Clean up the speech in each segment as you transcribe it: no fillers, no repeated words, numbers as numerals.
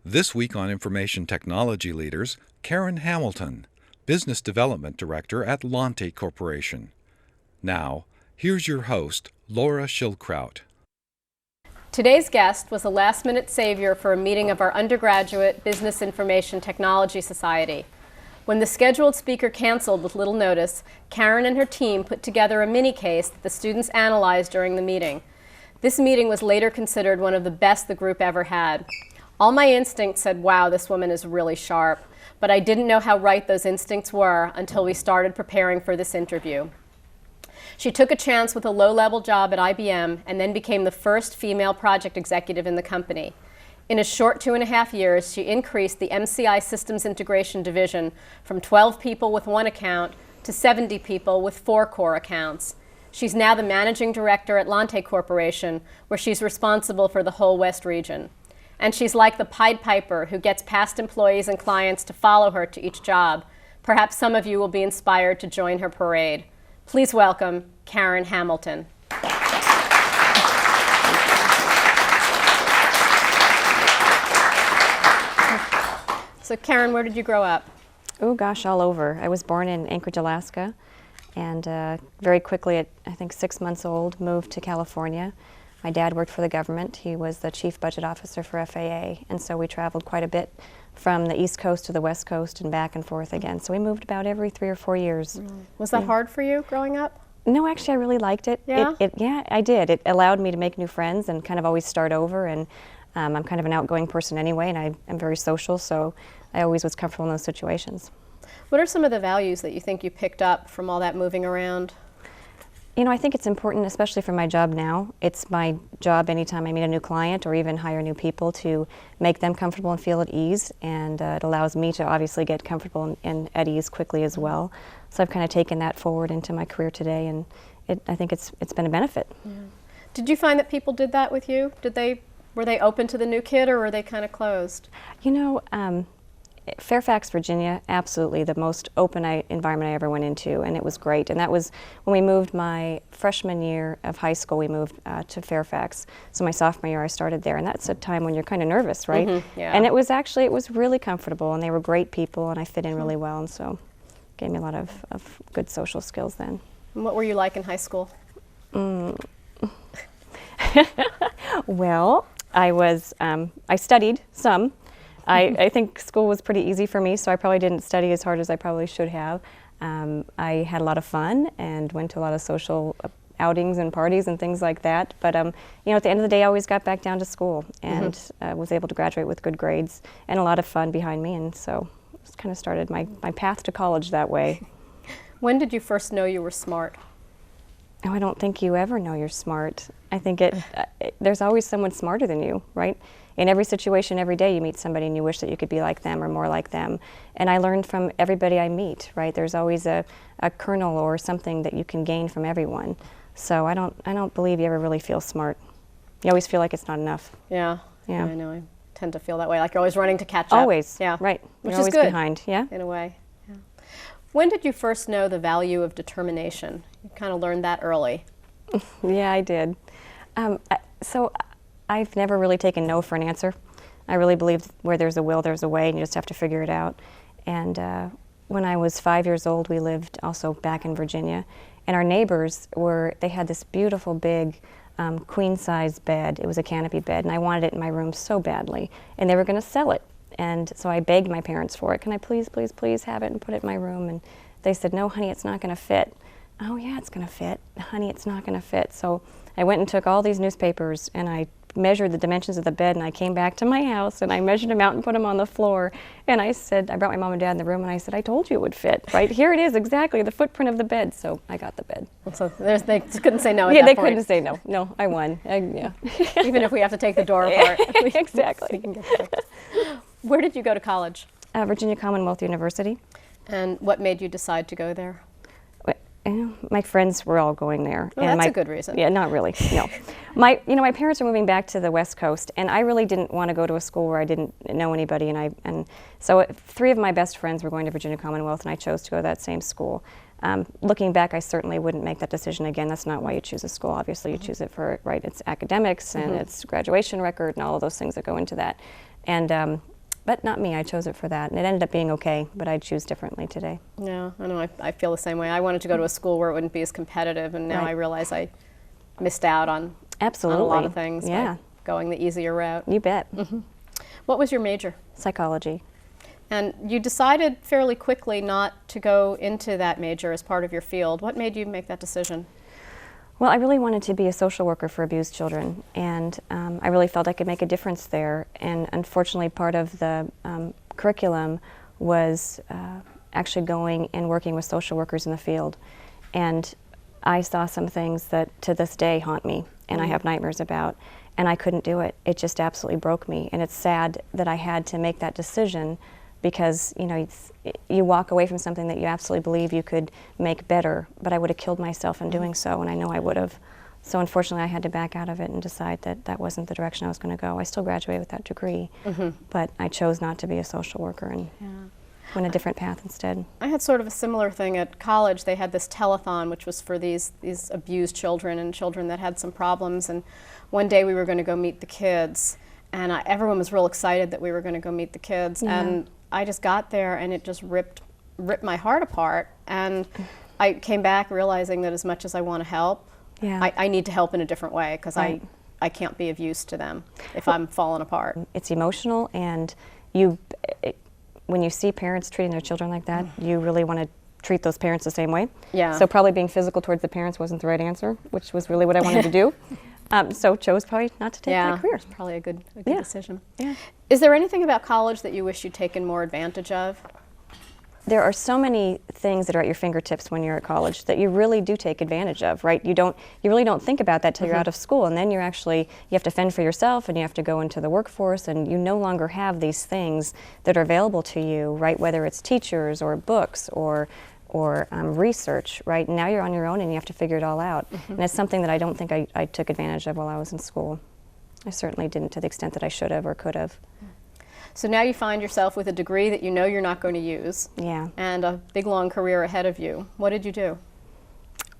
This week on Information Technology Leaders, Karen Hamilton, Business Development Director at Lante Corporation. Now, here's your host, Laura Schildkraut. Today's guest was a last-minute savior for a meeting of our undergraduate Business Information Technology Society. When the scheduled speaker canceled with little notice, Karen and her team put together a mini-case that the students analyzed during the meeting. This meeting was later considered one of the best the group ever had. All my instincts said, wow, this woman is really sharp, but I didn't know how right those instincts were until we started preparing for this interview. She took a chance with a low-level job at IBM and then became the first female project executive in the company. In a short 2.5 years, she increased the MCI Systems Integration Division from 12 people with 1 account to 70 people with 4 core accounts. She's now the managing director at Lante Corporation, where she's responsible for the whole West region. And she's like the Pied Piper who gets past employees and clients to follow her to each job. Perhaps some of you will be inspired to join her parade. Please welcome Karen Hamilton. So Karen, where did you grow up? Oh gosh, all over. I was born in Anchorage, Alaska, and very quickly at I think 6 months old moved to California. My dad worked for the government. He was the chief budget officer for FAA, and so we traveled quite a bit from the East Coast to the West Coast and back and forth again. So we moved about every 3 or 4 years. Was that hard for you growing up? No, actually I really liked it. Yeah? Yeah, I did. It allowed me to make new friends and kind of always start over, and I'm kind of an outgoing person anyway, and I'm very social, so I always was comfortable in those situations. What are some of the values that you think you picked up from all that moving around? You know, I think it's important, especially for my job now. It's my job anytime I meet a new client or even hire new people to make them comfortable and feel at ease, and it allows me to obviously get comfortable and at ease quickly as well. So I've kind of taken that forward into my career today, and I think it's been a benefit. Yeah. Did you find that people did that with you? Were they open to the new kid, or were they kind of closed? You know, Fairfax, Virginia, absolutely the most open environment I ever went into, and it was great. And that was when we moved my freshman year of high school, we moved to Fairfax. So my sophomore year I started there, and that's a time when you're kind of nervous, right? Mm-hmm, yeah. And it was really comfortable, and they were great people, and I fit in really well, and so it gave me a lot of good social skills then. And what were you like in high school? Well, I studied some. I think school was pretty easy for me, so I probably didn't study as hard as I probably should have. I had a lot of fun and went to a lot of social outings and parties and things like that. But you know, at the end of the day, I always got back down to school and was able to graduate with good grades and a lot of fun behind me. And so just kind of started my path to college that way. When did you first know you were smart? Oh, I don't think you ever know you're smart. I think there's always someone smarter than you, right? In every situation, every day, you meet somebody and you wish that you could be like them or more like them. And I learned from everybody I meet, right? There's always a kernel or something that you can gain from everyone. So I don't believe you ever really feel smart. You always feel like it's not enough. Yeah. Yeah. I know. I tend to feel that way. Like you're always running to catch up. Always. Yeah. Right. Which you're is always good. behind. Yeah. In a way. Yeah. When did you first know the value of determination? You kind of learned that early. Yeah, I did. So I've never really taken no for an answer. I really believe where there's a will, there's a way, and you just have to figure it out. And when I was 5 years old, we lived also back in Virginia, and our neighbors they had this beautiful big queen-size bed. It was a canopy bed, and I wanted it in my room so badly, and they were going to sell it. And so I begged my parents for it. Can I please, please, please have it and put it in my room? And they said, no, honey, it's not going to fit. Oh, yeah, it's going to fit. Honey, it's not going to fit. So I went and took all these newspapers, and I measured the dimensions of the bed, and I came back to my house, and I measured them out and put them on the floor. And I brought my mom and dad in the room, and I said, I told you it would fit, right? Here it is, exactly, the footprint of the bed. So I got the bed. So they couldn't say no at yeah, that they point. couldn't say no. No, I won. Yeah. Even if we have to take the door apart. Exactly. Where did you go to college? Virginia Commonwealth University. And what made you decide to go there? My friends were all going there. Well, that's a good reason. Yeah, not really, no. My parents are moving back to the West Coast, and I really didn't want to go to a school where I didn't know anybody, and so 3 of my best friends were going to Virginia Commonwealth, and I chose to go to that same school. Looking back, I certainly wouldn't make that decision again. That's not why you choose a school. Obviously, you choose it for, its academics and its graduation record and all of those things that go into that. And But not me, I chose it for that. And it ended up being okay, but I'd choose differently today. Yeah, I know, I feel the same way. I wanted to go to a school where it wouldn't be as competitive, and now Right. I realize I missed out on Absolutely. a lot of things Yeah. by going the easier route. You bet. What was your major? Psychology. And you decided fairly quickly not to go into that major as part of your field. What made you make that decision? Well, I really wanted to be a social worker for abused children, and I really felt I could make a difference there. And unfortunately, part of the curriculum was actually going and working with social workers in the field. And I saw some things that to this day haunt me, and I have nightmares about, and I couldn't do it. It just absolutely broke me. And it's sad that I had to make that decision, because you walk away from something that you absolutely believe you could make better, but I would have killed myself in doing so, and I know I would have. So unfortunately, I had to back out of it and decide that that wasn't the direction I was going to go. I still graduated with that degree, but I chose not to be a social worker and went a different path instead. I had sort of a similar thing at college. They had this telethon, which was for these abused children and children that had some problems. And one day we were going to go meet the kids, and everyone was real excited that we were going to go meet the kids. Yeah. And I just got there, and it just ripped my heart apart. And I came back realizing that as much as I want to help, I need to help in a different way, because Right. I can't be of use to them if I'm falling apart. It's emotional, and when you see parents treating their children like that, you really want to treat those parents the same way. Yeah. So probably being physical towards the parents wasn't the right answer, which was really what I wanted to do. So chose probably not to take that career. It's probably a good Yeah. decision. Yeah. Is there anything about college that you wish you'd taken more advantage of? There are so many things that are at your fingertips when you're at college that you really do take advantage of, right? You really don't think about that till you're out of school, and then you have to fend for yourself, and you have to go into the workforce, and you no longer have these things that are available to you, right? Whether it's teachers or books or research, right? Now you're on your own, and you have to figure it all out. And it's something that I don't think I took advantage of while I was in school. I certainly didn't to the extent that I should have or could have. So now you find yourself with a degree that you know you're not going to use, Yeah. and a big long career ahead of you. What did you do?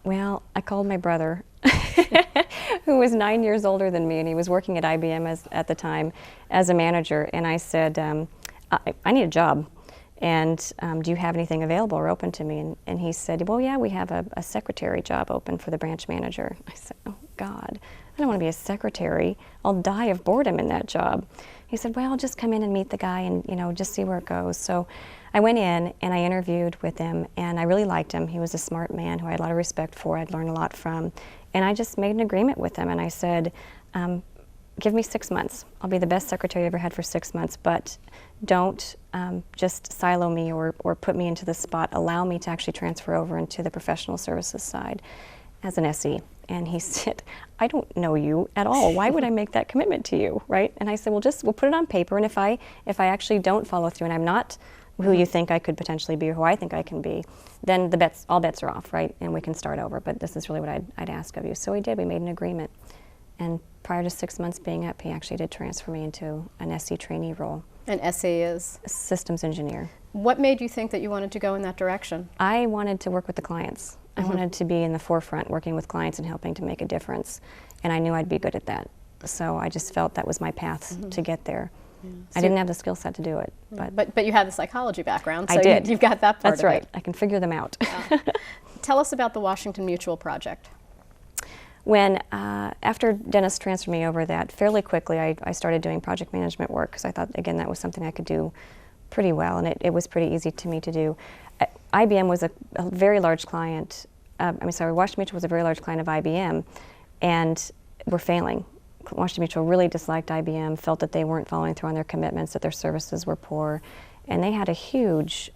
Well, I called my brother, who was 9 years older than me, and he was working at IBM at the time as a manager, and I said, I need a job, and do you have anything available or open to me? And he said, well, yeah, we have a secretary job open for the branch manager. I said, oh, God, I don't want to be a secretary. I'll die of boredom in that job. He said, well, just come in and meet the guy and, just see where it goes. So I went in and I interviewed with him, and I really liked him. He was a smart man who I had a lot of respect for. I'd learned a lot from. And I just made an agreement with him, and I said, give me 6 months. I'll be the best secretary I ever had for 6 months, but don't just silo me or put me into the spot. Allow me to actually transfer over into the professional services side as an SE. And he said, I don't know you at all. Why would I make that commitment to you, right? And I said, well, we'll put it on paper, and if I actually don't follow through and I'm not who you think I could potentially be or who I think I can be, then all bets are off, right? And we can start over, but this is really what I'd ask of you. So we did, we made an agreement. And prior to 6 months being up, he actually did transfer me into an SE trainee role. An SE is? Systems engineer. What made you think that you wanted to go in that direction? I wanted to work with the clients. I wanted to be in the forefront, working with clients and helping to make a difference. And I knew I'd be good at that. So I just felt that was my path to get there. Yeah. I didn't have the skill set to do it. But you have the psychology background, so I did. you've got that part That's of right. it. I can figure them out. Tell us about the Washington Mutual Project. When, after Dennis transferred me over that, fairly quickly I started doing project management work, because I thought, again, that was something I could do pretty well, and it was pretty easy to me to do. IBM was a very large client. Washington Mutual was a very large client of IBM, and we're failing. Washington Mutual really disliked IBM, felt that they weren't following through on their commitments, that their services were poor, and they had a huge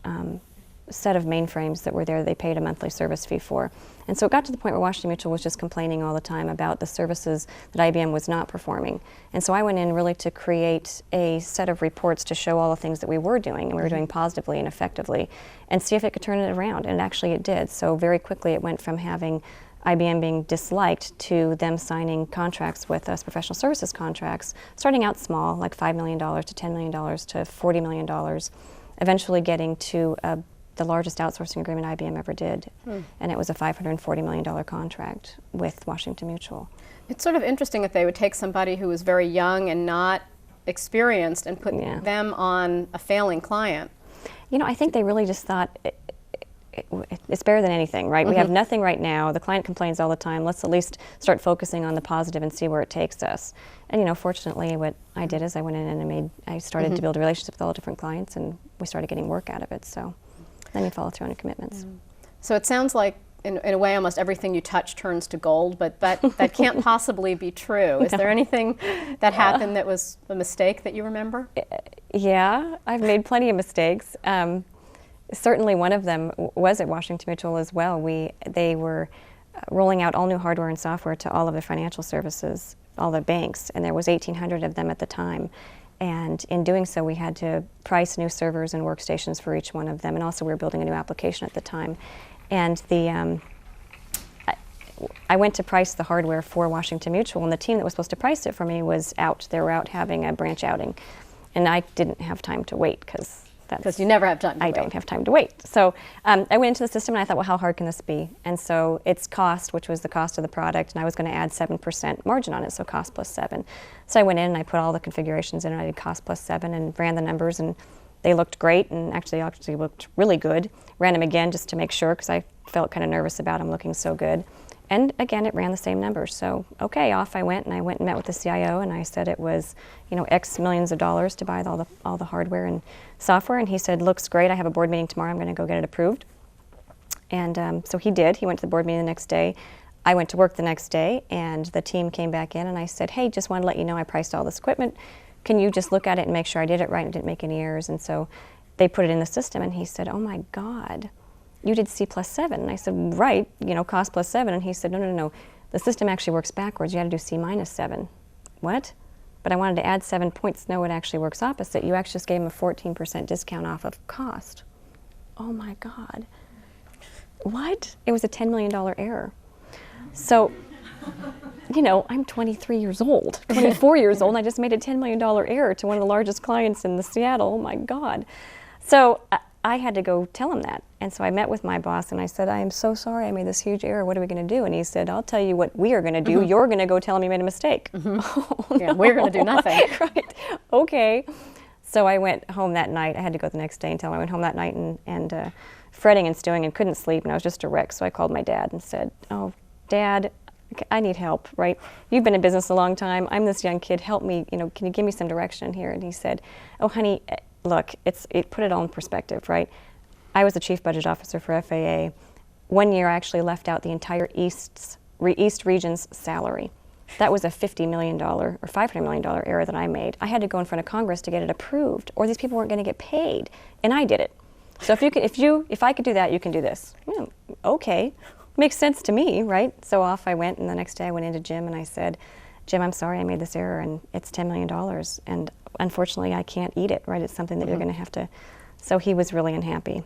set of mainframes that were there they paid a monthly service fee for. And so it got to the point where Washington Mutual was just complaining all the time about the services that IBM was not performing. And so I went in really to create a set of reports to show all the things that we were doing, and we were doing positively and effectively, and see if it could turn it around. And actually it did. So very quickly it went from having IBM being disliked to them signing contracts with us, professional services contracts, starting out small, like $5 million to $10 million to $40 million, eventually getting to the largest outsourcing agreement IBM ever did, and it was a $540 million contract with Washington Mutual. It's sort of interesting that they would take somebody who was very young and not experienced and put them on a failing client? You know, I think they really just thought it's better than anything, right? We have nothing right now. The client complains all the time. Let's at least start focusing on the positive and see where it takes us. And, you know, fortunately, what I did is I went in and I started to build a relationship with all the different clients, and we started getting work out of it. So then you follow through on your commitments. So it sounds like, in a way, almost everything you touch turns to gold, but that can't possibly be true. Is there anything that happened that was a mistake that you remember? Yeah, I've made plenty of mistakes. Certainly one of them was at Washington Mutual as well. They were rolling out all new hardware and software to all of the financial services, all the banks, and there was 1,800 of them at the time. And in doing so, we had to price new servers and workstations for each one of them, and also we were building a new application at the time. And I went to price the hardware for Washington Mutual, and the team that was supposed to price it for me was out. They were out having a branch outing, and I didn't have time to wait because you never have time to wait. I don't have time to wait. So I went into the system and I thought, well, how hard can this be? And so its cost, which was the cost of the product, and I was going to add 7% margin on it, so cost plus 7. So I went in and I put all the configurations in and I did cost plus 7 and ran the numbers, and they looked great and actually looked really good. Ran them again just to make sure because I felt kind of nervous about them looking so good. And again, it ran the same numbers. So, okay, off I went, and I went and met with the CIO, and I said it was, you know, X millions of dollars to buy all the hardware and software. And he said, looks great. I have a board meeting tomorrow. I'm going to go get it approved. And so he did. He went to the board meeting the next day. I went to work the next day, and the team came back in, and I said, hey, just want to let you know I priced all this equipment. Can you just look at it and make sure I did it right and didn't make any errors? And so they put it in the system, and he said, oh my God, you did C plus 7. And I said, right, you know, cost plus 7. And he said, no. The system actually works backwards. You had to do C minus 7. What? But I wanted to add 7 points. No, it actually works opposite. You actually just gave him a 14% discount off of cost. Oh my God. What? It was a $10 million error. So, you know, I'm 23 years old, 24 years old, and I just made a $10 million error to one of the largest clients in Seattle. Oh my God. So I had to go tell him that. And so I met with my boss and I said, I am so sorry I made this huge error. What are we going to do? And he said, I'll tell you what we are going to do. You're going to go tell him you made a mistake. Oh, yeah, we're going to do nothing. Right. Okay. So I went home that night. I had to go the next day and tell him I went home that night and fretting and stewing and couldn't sleep, and I was just a wreck. So I called my dad and said, oh, Dad, I need help, right? You've been in business a long time. I'm this young kid. Help me, you know, can you give me some direction here? And he said, oh, honey, look, it put it all in perspective, right? I was the chief budget officer for FAA. One year I actually left out the entire East region's salary. That was a $50 million or $500 million error that I made. I had to go in front of Congress to get it approved, or these people weren't going to get paid, and I did it. So if I could do that, you can do this. Okay, makes sense to me, right? So off I went, and the next day I went into Jim and I said, Jim, I'm sorry I made this error, and it's $10 million, and unfortunately I can't eat it, right? It's something that you're going to have to. So he was really unhappy.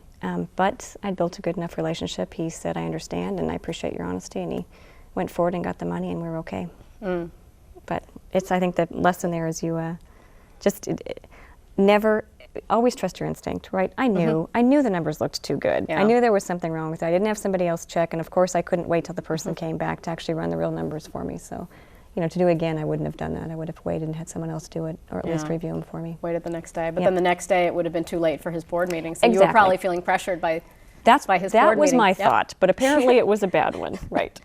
But I'd built a good enough relationship. He said, I understand, and I appreciate your honesty, and he went forward and got the money, and we were okay. But I think the lesson there is you never, always trust your instinct, right? I knew the numbers looked too good. Yeah. I knew there was something wrong with it. I didn't have somebody else check, and of course I couldn't wait till the person came back to actually run the real numbers for me. So, you know, to do again, I wouldn't have done that. I would have waited and had someone else do it, or at least review them for me. Waited the next day, but then the next day it would have been too late for his board meeting. So Exactly. you were probably feeling pressured by his board meeting. That was my thought, but apparently it was a bad one, right?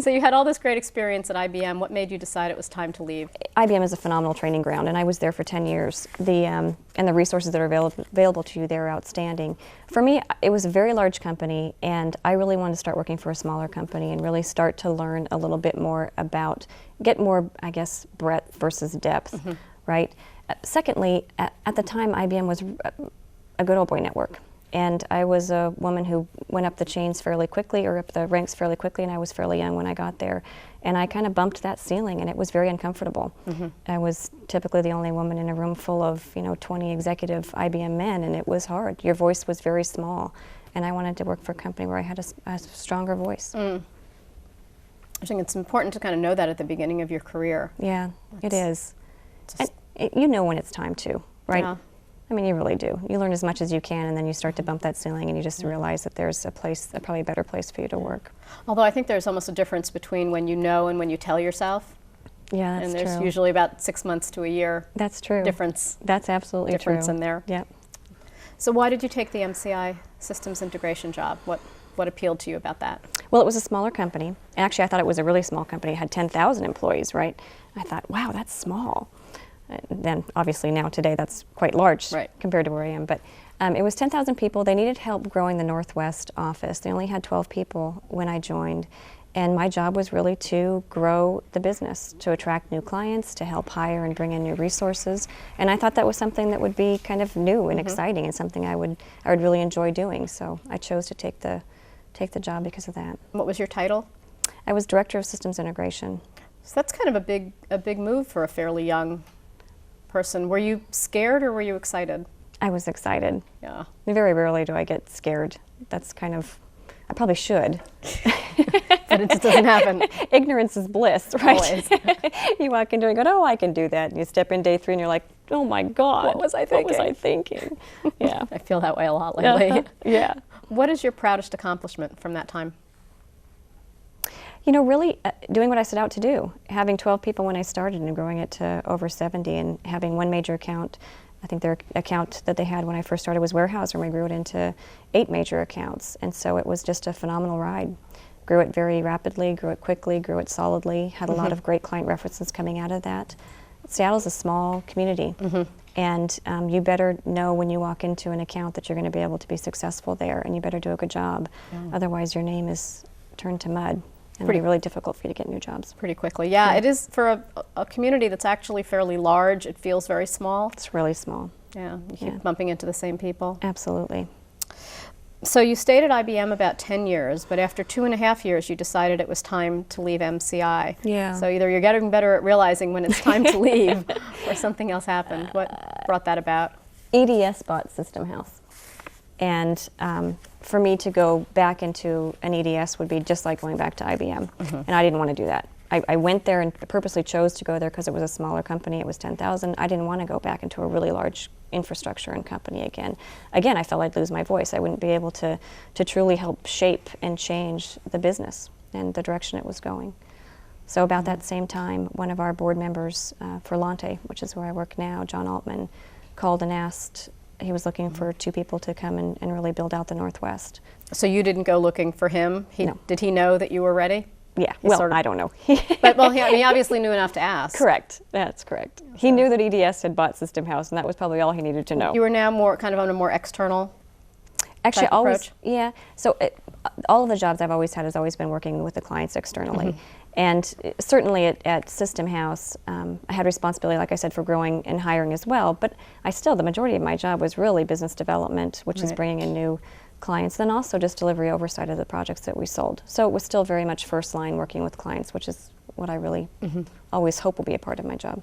So you had all this great experience at IBM. What made you decide it was time to leave? IBM is a phenomenal training ground, and I was there for 10 years. And the resources that are available to you there are outstanding. For me, it was a very large company, and I really wanted to start working for a smaller company and really start to learn a little bit more about, get more, I guess, breadth versus depth, right? Secondly, at the time, IBM was a good old boy network. And I was a woman who went up the chains fairly quickly, or up the ranks fairly quickly, and I was fairly young when I got there. And I kind of bumped that ceiling, and it was very uncomfortable. I was typically the only woman in a room full of, 20 executive IBM men, and it was hard. Your voice was very small, and I wanted to work for a company where I had a stronger voice. I think it's important to kind of know that at the beginning of your career. Yeah, it is. And you know when it's time to, right? Yeah. I mean, you really do. You learn as much as you can, and then you start to bump that ceiling, and you just realize that there's probably a better place for you to work. Although I think there's almost a difference between when you know and when you tell yourself. Yeah, that's and there's true. usually about 6 months to a year That's true. difference. That's absolutely difference true. in there. Yeah. So why did you take the MCI systems integration job? What appealed to you about that? Well, it was a smaller company. Actually, I thought it was a really small company. It had 10,000 employees, right? I thought, wow, that's small. Then, obviously, now today that's quite large Right. compared to where I am. But it was 10,000 people. They needed help growing the Northwest office. They only had 12 people when I joined. And my job was really to grow the business, to attract new clients, to help hire and bring in new resources. And I thought that was something that would be kind of new and exciting and something I would really enjoy doing. So I chose to take the job because of that. What was your title? I was Director of Systems Integration. So that's kind of a big move for a fairly young person. Were you scared or were you excited? I was excited. Yeah. Very rarely do I get scared. That's kind of, I probably should. But it just doesn't happen. Ignorance is bliss, right? Always. You walk into it and go, oh, I can do that. And you step in day 3 and you're like, oh my God. What was I thinking? What was I thinking? Yeah. I feel that way a lot lately. Yeah. What is your proudest accomplishment from that time? You know, really doing what I set out to do. Having 12 people when I started and growing it to over 70 and having one major account. I think their account that they had when I first started was Warehouse, and we grew it into 8 major accounts. And so it was just a phenomenal ride. Grew it very rapidly, grew it quickly, grew it solidly, had a lot of great client references coming out of that. Seattle's a small community, and you better know when you walk into an account that you're going to be able to be successful there, and you better do a good job. Otherwise, your name is turned to mud, and it'll be really difficult for you to get new jobs. Pretty quickly. Yeah, it is for a community that's actually fairly large. It feels very small. It's really small. Yeah, you keep bumping into the same people. Absolutely. So you stayed at IBM about 10 years, but after 2.5 years, you decided it was time to leave MCI. Yeah. So either you're getting better at realizing when it's time to leave, or something else happened. What brought that about? EDS bought System House. And for me to go back into an EDS would be just like going back to IBM. And I didn't want to do that. I went there and purposely chose to go there because it was a smaller company. It was 10,000. I didn't want to go back into a really large infrastructure and company again. Again, I felt I'd lose my voice. I wouldn't be able to truly help shape and change the business and the direction it was going. So about that same time, one of our board members for Lante, which is where I work now, John Altman, called and asked, he was looking for 2 people to come and really build out the Northwest. So you didn't go looking for him? No. Did he know that you were ready? Yeah, He well, sort of- I don't know. But he obviously knew enough to ask. Correct, that's correct. He knew that EDS had bought System House, and that was probably all he needed to know. You were now more kind of on a more external Actually, type always, approach? yeah. So all of the jobs I've always had has always been working with the clients externally. And certainly at System House, I had responsibility, like I said, for growing and hiring as well. But the majority of my job was really business development, which is bringing in new clients, then also just delivery oversight of the projects that we sold. So it was still very much first line working with clients, which is what I really always hope will be a part of my job.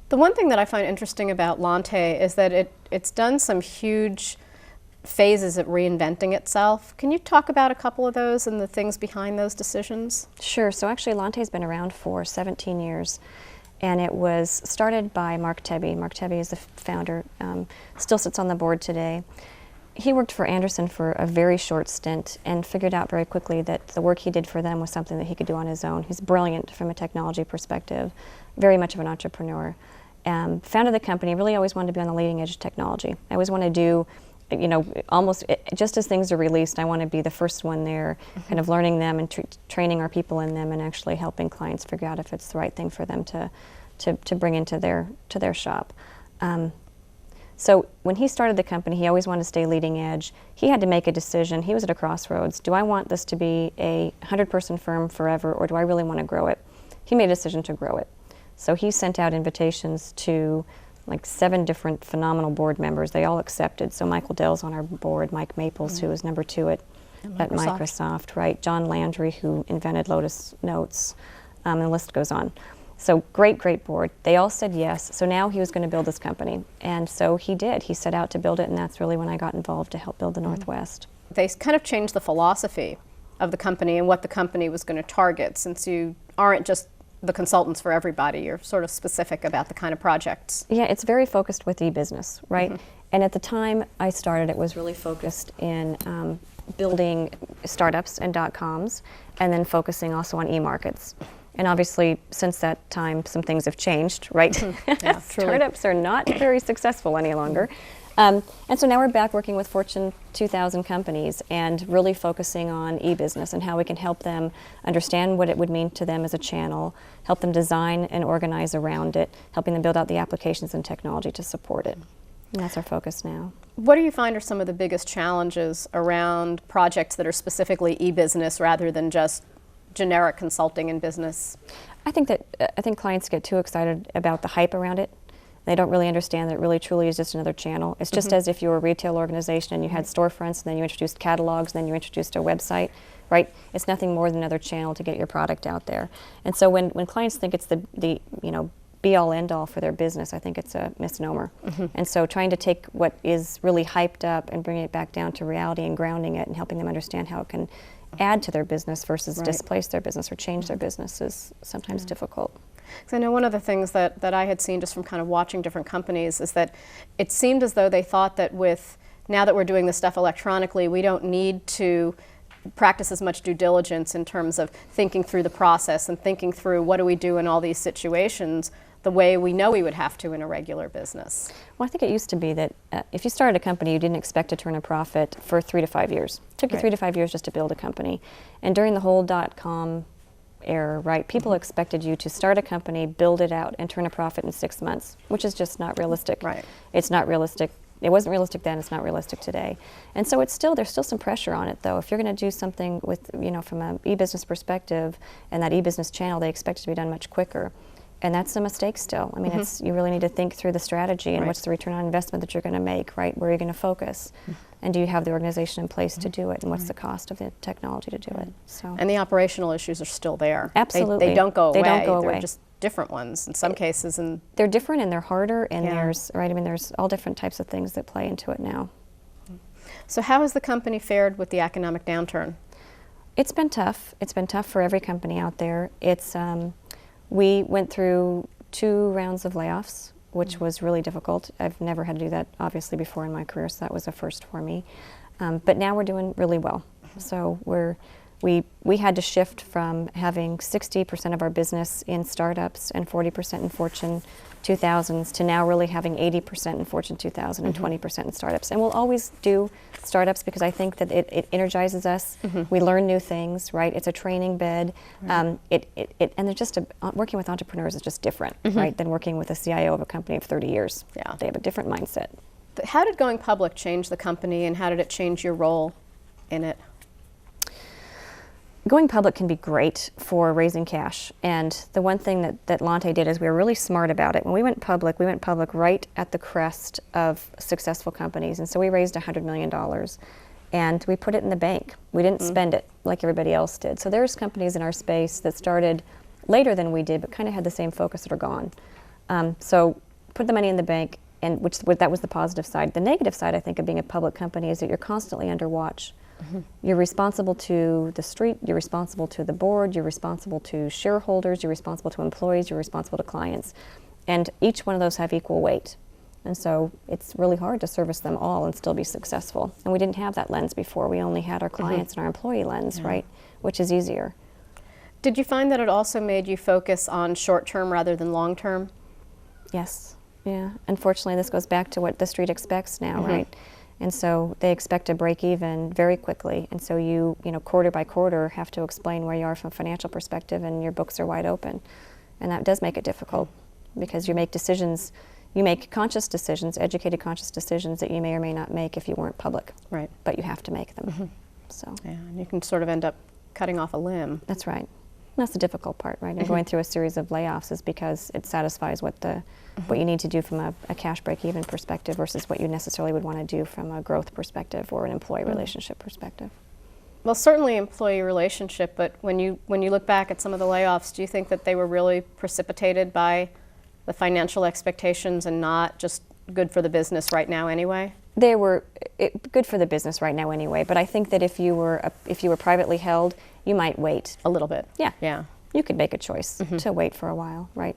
The one thing that I find interesting about Lante is that it's done some huge phases of reinventing itself. Can you talk about a couple of those and the things behind those decisions? Sure. So actually Lante's been around for 17 years. And it was started by Mark Tebbe. Mark Tebbe is the founder, still sits on the board today. He worked for Anderson for a very short stint and figured out very quickly that the work he did for them was something that he could do on his own. He's brilliant from a technology perspective, very much of an entrepreneur. Founded the company, really always wanted to be on the leading edge of technology. I always want to do, almost just as things are released, I want to be the first one there, kind of learning them and training our people in them and actually helping clients figure out if it's the right thing for them to bring into their shop. So when he started the company, he always wanted to stay leading edge. He had to make a decision. He was at a crossroads. Do I want this to be a 100-person firm forever, or do I really want to grow it? He made a decision to grow it. So he sent out invitations to like 7 different phenomenal board members. They all accepted. So Michael Dell's on our board, Mike Maples, who was number 2 at Microsoft, right? John Landry, who invented Lotus Notes, and the list goes on. So great board. They all said yes. So now he was going to build this company. And so he did. He set out to build it, and that's really when I got involved to help build the Northwest. They kind of changed the philosophy of the company and what the company was going to target, since you aren't just the consultants for everybody. You're sort of specific about the kind of projects. Yeah, it's very focused with e-business, right? And at the time I started, it was really focused in building startups and .coms, and then focusing also on e-markets. And obviously, since that time, some things have changed, right? Yeah, truly. Startups are not very successful any longer. And so now we're back working with Fortune 2000 companies and really focusing on e-business and how we can help them understand what it would mean to them as a channel, help them design and organize around it, helping them build out the applications and technology to support it. And that's our focus now. What do you find are some of the biggest challenges around projects that are specifically e-business rather than just generic consulting in business? I think clients get too excited about the hype around it. They don't really understand that it really truly is just another channel. It's just as if you were a retail organization and you had storefronts and then you introduced catalogs and then you introduced a website, right? It's nothing more than another channel to get your product out there. And so when clients think it's the be-all, end-all for their business, I think it's a misnomer. And so trying to take what is really hyped up and bringing it back down to reality and grounding it and helping them understand how it can add to their business versus displace their business or change their business is sometimes difficult. Because I know one of the things that I had seen just from kind of watching different companies is that it seemed as though they thought that now that we're doing this stuff electronically, we don't need to practice as much due diligence in terms of thinking through the process and thinking through what do we do in all these situations the way we know we would have to in a regular business. Well, I think it used to be that if you started a company, you didn't expect to turn a profit for 3 to 5 years. It took you 3 to 5 years just to build a company. And during the whole .com era, right, people expected you to start a company, build it out, and turn a profit in 6 months, which is just not realistic. Right. It's not realistic. It wasn't realistic then, it's not realistic today. And so there's still some pressure on it though. If you're going to do something with, from an e-business perspective and that e-business channel, they expect it to be done much quicker. And that's a mistake still. I mean, you really need to think through the strategy and what's the return on investment that you're going to make, right? Where are you going to focus? And do you have the organization in place to do it? And what's the cost of the technology to do it? So. And the operational issues are still there. Absolutely. They don't go away. They don't go away. They're just different ones in some cases. And they're different and they're harder and there's all different types of things that play into it now. So how has the company fared with the economic downturn? It's been tough. It's been tough for every company out there. We went through 2 rounds of layoffs, which was really difficult. I've never had to do that, obviously, before in my career, so that was a first for me. But now we're doing really well. So we had to shift from having 60% of our business in startups and 40% in Fortune 2000s to now really having 80% in Fortune 2000 and 20% in startups. And we'll always do startups because I think that it energizes us. We learn new things, right? It's a training bed. And they're just working with entrepreneurs is just different, right, than working with a CIO of a company of 30 years. Yeah. They have a different mindset. How did going public change the company and how did it change your role in it? Going public can be great for raising cash, and the one thing that Lante did is we were really smart about it. When we went public right at the crest of successful companies, and so we raised $100 million, and we put it in the bank. We didn't spend it like everybody else did. So there's companies in our space that started later than we did, but kind of had the same focus that are gone. So put the money in the bank, and that was the positive side. The negative side, I think, of being a public company is that you're constantly under watch. You're responsible to the street, you're responsible to the board, you're responsible to shareholders, you're responsible to employees, you're responsible to clients. And each one of those have equal weight. And so it's really hard to service them all and still be successful. And we didn't have that lens before. We only had our clients and our employee lens, right? Which is easier. Did you find that it also made you focus on short term rather than long term? Yes. Yeah. Unfortunately, this goes back to what the street expects now, right? And so they expect to break even very quickly. And so you quarter by quarter have to explain where you are from a financial perspective and your books are wide open. And that does make it difficult because you make decisions, you make conscious decisions, educated conscious decisions that you may or may not make if you weren't public. Right. But you have to make them. So. Yeah, and you can sort of end up cutting off a limb. That's right. That's the difficult part, right? And going through a series of layoffs is because it satisfies what you need to do from a cash break-even perspective versus what you necessarily would want to do from a growth perspective or an employee relationship perspective. Well, certainly employee relationship, but when you look back at some of the layoffs, do you think that they were really precipitated by the financial expectations and not just good for the business right now anyway? They were good for the business right now anyway, but I think that if you were privately held, you might wait. A little bit. Yeah. Yeah. You could make a choice to wait for a while, right?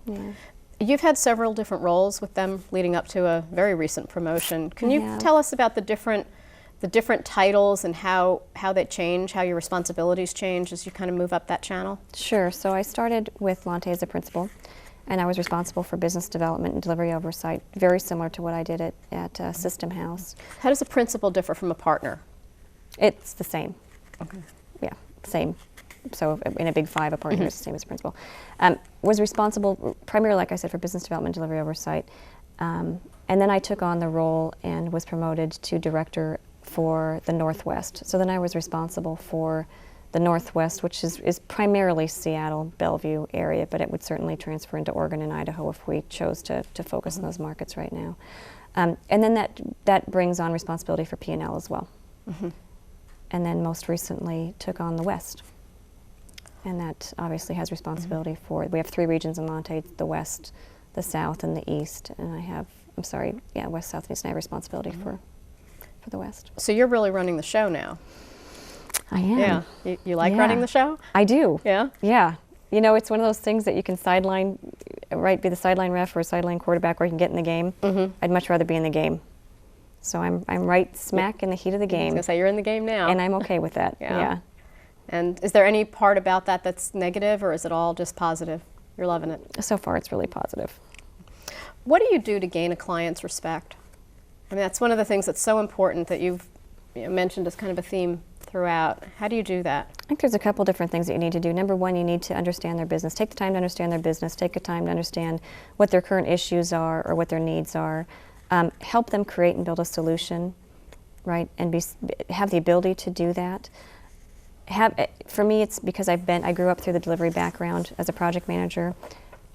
Yeah. You've had several different roles with them leading up to a very recent promotion. Can you tell us about the different the different titles and how they change, how your responsibilities change as you kind of move up that channel? Sure. So I started with Lante as a principal, and I was responsible for business development and delivery oversight, very similar to what I did at System House. How does a principal differ from a partner? It's the same. Okay. Yeah, same. So in a big five, a partner is the same as a principal. Was responsible primarily, like I said, for business development and delivery oversight. And then I took on the role and was promoted to director for the Northwest. So then I was responsible for the Northwest, which is primarily Seattle, Bellevue area, but it would certainly transfer into Oregon and Idaho if we chose to focus on those markets right now. And then that brings on responsibility for P&L as well. And then most recently took on the West. And that obviously has responsibility for, we have 3 regions in Lante, the West, the South, and the East. And I have, West, South, and East, and I have responsibility for the West. So you're really running the show now. I am. Yeah. You like running the show? I do. Yeah? Yeah. You know, it's one of those things that you can sideline, be the sideline ref or a sideline quarterback, or you can get in the game. I'd much rather be in the game. So I'm right smack in the heat of the game. I was going to say, you're in the game now. And I'm okay with that. Yeah. And is there any part about that that's negative, or is it all just positive? You're loving it. So far, it's really positive. What do you do to gain a client's respect? I mean, that's one of the things that's so important that you've mentioned as kind of a theme throughout. How do you do that? I think there's a couple different things that you need to do. Number one, you need to understand their business. Take the time to understand their business. Take the time to understand what their current issues are or what their needs are. Help them create and build a solution, right? And have the ability to do that. For me, it's because I grew up through the delivery background as a project manager.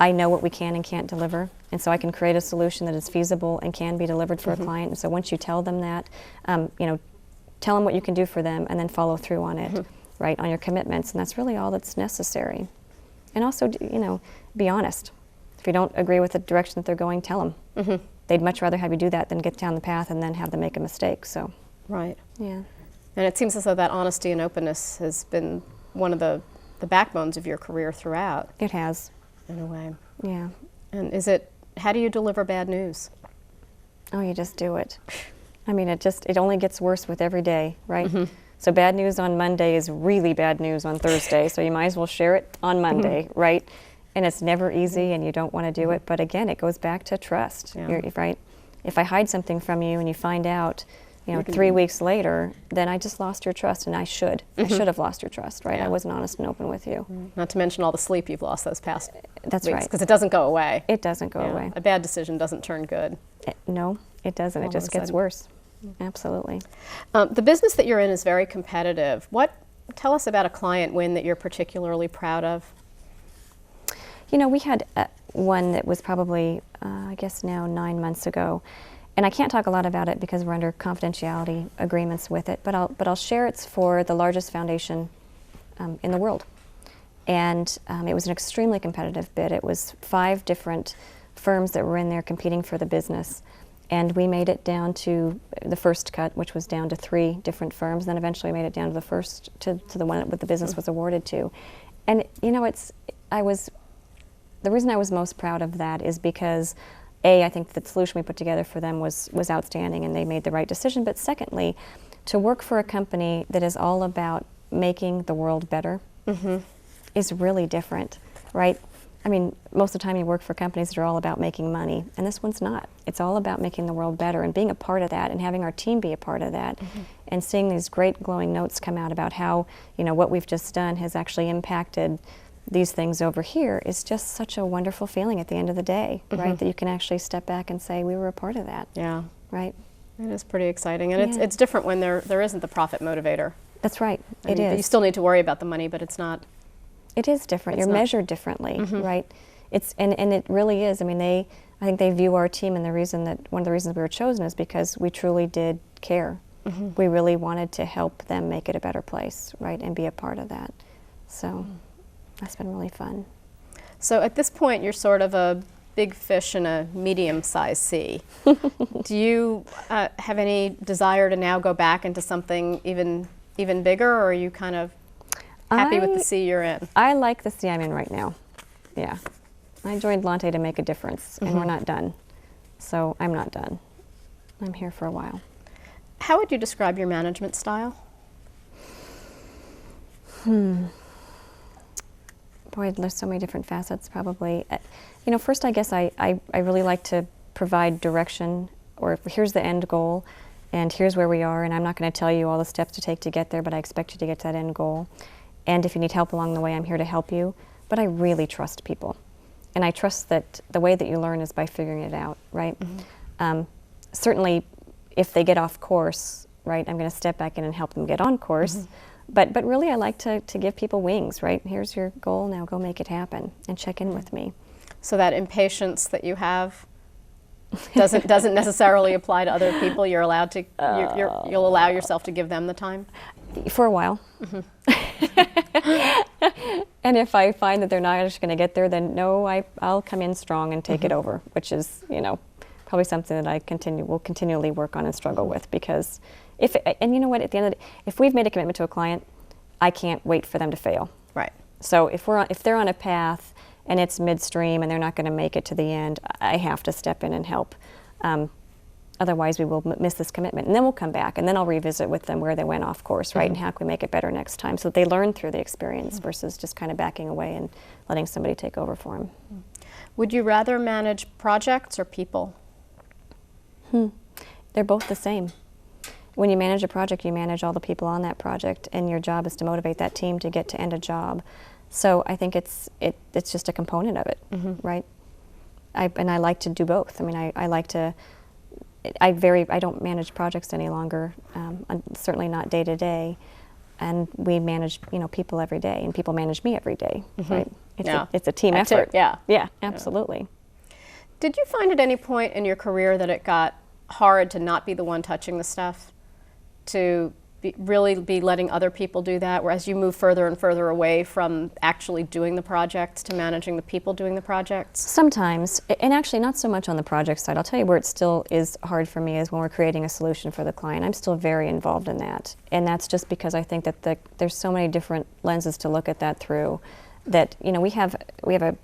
I know what we can and can't deliver, and so I can create a solution that is feasible and can be delivered for a client. And so once you tell them that, tell them what you can do for them, and then follow through on it, right, on your commitments, and that's really all that's necessary. And also, be honest. If you don't agree with the direction that they're going, tell them. They'd much rather have you do that than get down the path and then have them make a mistake. So, right. Yeah. And it seems as though that honesty and openness has been one of the backbones of your career throughout. It has. In a way. Yeah. And how do you deliver bad news? Oh, you just do it. I mean, it only gets worse with every day, right? So bad news on Monday is really bad news on Thursday, so you might as well share it on Monday, right? And it's never easy, and you don't want to do it, but again, it goes back to trust, right? If I hide something from you and you find out, 3 weeks later, then I just lost your trust, and I should have lost your trust, right? I wasn't honest and open with you. Not to mention all the sleep you've lost those past That's weeks, right. because it doesn't go away. It doesn't go away. A bad decision doesn't turn good. No, it doesn't. It just gets worse. Absolutely. The business that you're in is very competitive. Tell us about a client win that you're particularly proud of. We had one that was probably, I guess now 9 months ago. And I can't talk a lot about it because we're under confidentiality agreements with it, but I'll share it's for the largest foundation in the world. And it was an extremely competitive bid. It was 5 different firms that were in there competing for the business. And we made it down to the first cut, which was down to 3 different firms. Then eventually made it down to the one that the business was awarded to. And the reason I was most proud of that is because I think the solution we put together for them was outstanding, and they made the right decision. But secondly, to work for a company that is all about making the world better is really different, right? I mean, most of the time you work for companies that are all about making money, and this one's not. It's all about making the world better and being a part of that and having our team be a part of that and seeing these great glowing notes come out about how, what we've just done has actually impacted these things over here is just such a wonderful feeling at the end of the day, right? That you can actually step back and say, we were a part of that. Yeah. Right? It is pretty exciting. And it's different when there isn't the profit motivator. That's right. It is. You still need to worry about the money, but it's not. It is different. You're measured differently, right? And it really is. I mean, I think they view our team, and one of the reasons we were chosen is because we truly did care. We really wanted to help them make it a better place, right? And be a part of that. So that's been really fun. So at this point, you're sort of a big fish in a medium-sized sea. Do you have any desire to now go back into something even bigger, or are you kind of happy with the sea you're in? I like the sea I'm in right now. Yeah. I joined Lante to make a difference, and we're not done. So I'm not done. I'm here for a while. How would you describe your management style? Boy, there's so many different facets probably. First I guess I really like to provide direction, or here's the end goal and here's where we are, and I'm not going to tell you all the steps to take to get there, but I expect you to get to that end goal. And if you need help along the way, I'm here to help you. But I really trust people. And I trust that the way that you learn is by figuring it out, right? Certainly, if they get off course, right, I'm going to step back in and help them get on course. But really, I like to give people wings, right? Here's your goal, now go make it happen and check in with me. So that impatience that you have doesn't necessarily apply to other people. You're allowed to, you'll allow yourself to give them the time? For a while. And if I find that they're not just going to get there, then no, I'll come in strong and take it over, which is, probably something that I will continually work on and struggle with, because and you know what, at the end of the day, if we've made a commitment to a client, I can't wait for them to fail. Right. So if they're on a path and it's midstream and they're not going to make it to the end, I have to step in and help. Otherwise, we will miss this commitment. And then we'll come back, and then I'll revisit with them where they went off course, right? And how can we make it better next time, so that they learn through the experience versus just kind of backing away and letting somebody take over for them. Would you rather manage projects or people? They're both the same. When you manage a project, you manage all the people on that project, and your job is to motivate that team to get to end a job. So I think it's just a component of it, right? I like to do both. I mean, I like to. I don't manage projects any longer. Certainly not day to day, and we manage people every day, and people manage me every day, right? It's a team effort. Yeah, absolutely. Did you find at any point in your career that it got hard to not be the one touching the stuff, to really be letting other people do that, whereas you move further and further away from actually doing the projects to managing the people doing the projects? Sometimes, and actually not so much on the project side. I'll tell you where it still is hard for me is when we're creating a solution for the client. I'm still very involved in that, and that's just because I think that there's so many different lenses to look at that through, that we have a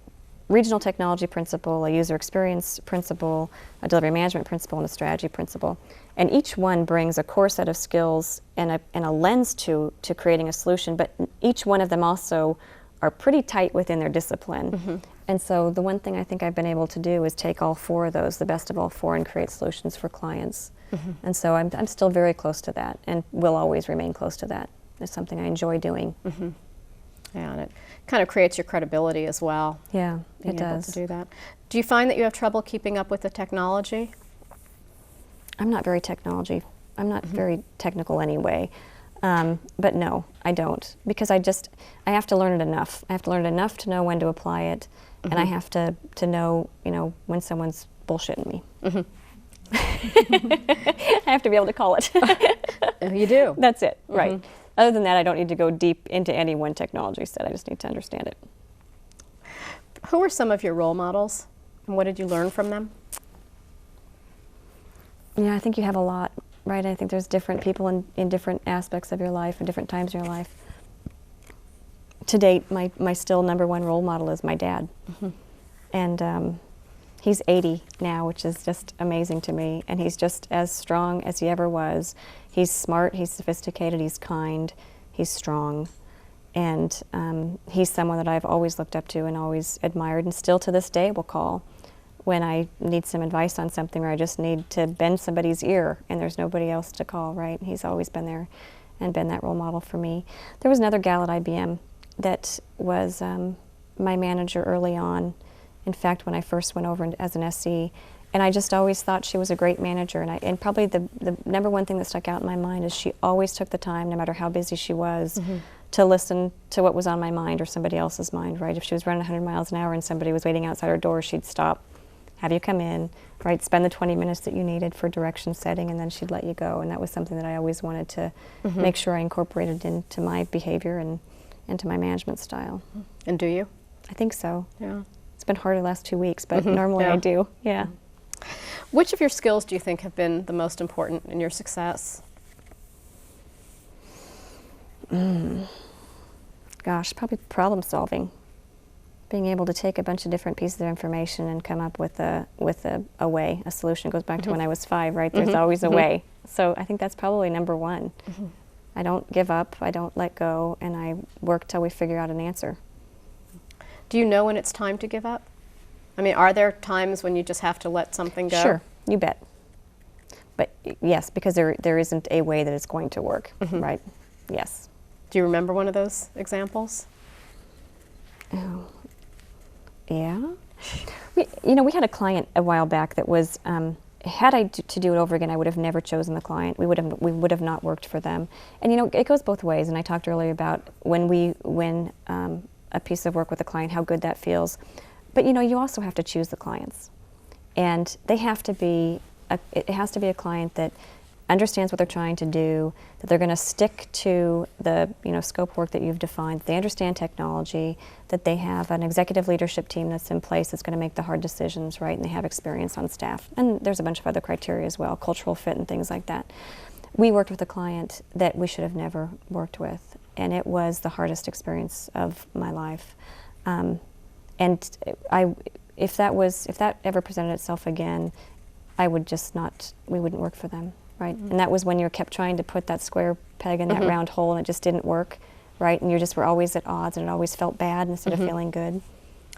regional technology principle, a user experience principle, a delivery management principle, and a strategy principle. And each one brings a core set of skills and a lens to creating a solution, but each one of them also are pretty tight within their discipline. And so the one thing I think I've been able to do is take all four of those, the best of all four, and create solutions for clients. And so I'm still very close to that, and will always remain close to that. It's something I enjoy doing. Yeah, and it kind of creates your credibility as well. Yeah, it does. Being able to do that. Do you find that you have trouble keeping up with the technology? I'm not very I'm not very technical anyway. But no, I don't, because I have to learn it enough. I have to learn it enough to know when to apply it, and I have to know, when someone's bullshitting me. I have to be able to call it. You do. That's it, right. Other than that, I don't need to go deep into any one technology set. I just need to understand it. Who are some of your role models, and what did you learn from them? Yeah, I think you have a lot, right? I think there's different people in different aspects of your life and different times in your life. To date, my still number one role model is my dad. And he's 80 now, which is just amazing to me. And he's just as strong as he ever was. He's smart, he's sophisticated, he's kind, he's strong. And he's someone that I've always looked up to and always admired, and still to this day will call when I need some advice on something, or I just need to bend somebody's ear and there's nobody else to call, right? He's always been there and been that role model for me. There was another gal at IBM that was my manager early on. In fact, when I first went over as an SC, and I just always thought she was a great manager. And probably the number one thing that stuck out in my mind is she always took the time, no matter how busy she was, to listen to what was on my mind or somebody else's mind, right? If she was running 100 miles an hour and somebody was waiting outside her door, she'd stop, have you come in, right? Spend the 20 minutes that you needed for direction setting, and then she'd let you go. And that was something that I always wanted to make sure I incorporated into my behavior and into my management style. And do you? I think so. Yeah. It's been hard the last 2 weeks, but normally I do, yeah. Which of your skills do you think have been the most important in your success? Gosh, probably problem solving. being able to take a bunch of different pieces of information and come up with a way, a solution. It goes back to when I was 5, right? There's always a way. So I think that's probably number one. I don't give up, I don't let go, and I work till we figure out an answer. Do you know when it's time to give up? I mean, are there times when you just have to let something go? Sure, you bet. But yes, because there isn't a way that it's going to work, right? Yes. Do you remember one of those examples? Oh, yeah. We had a client a while back that was, had I to do it over again, I would have never chosen the client. We would have not worked for them. And it goes both ways. And I talked earlier about when we win a piece of work with a client, how good that feels. But you also have to choose the clients, and they have to be. It has to be a client that understands what they're trying to do, that they're going to stick to the scope work that you've defined, that they understand technology, that they have an executive leadership team that's in place that's going to make the hard decisions, right, and they have experience on staff. And there's a bunch of other criteria as well, cultural fit and things like that. We worked with a client that we should have never worked with, and it was the hardest experience of my life. And if that ever presented itself again, I would just not, we wouldn't work for them, right? And that was when you kept trying to put that square peg in that round hole and it just didn't work, right? And you just were always at odds and it always felt bad instead of feeling good.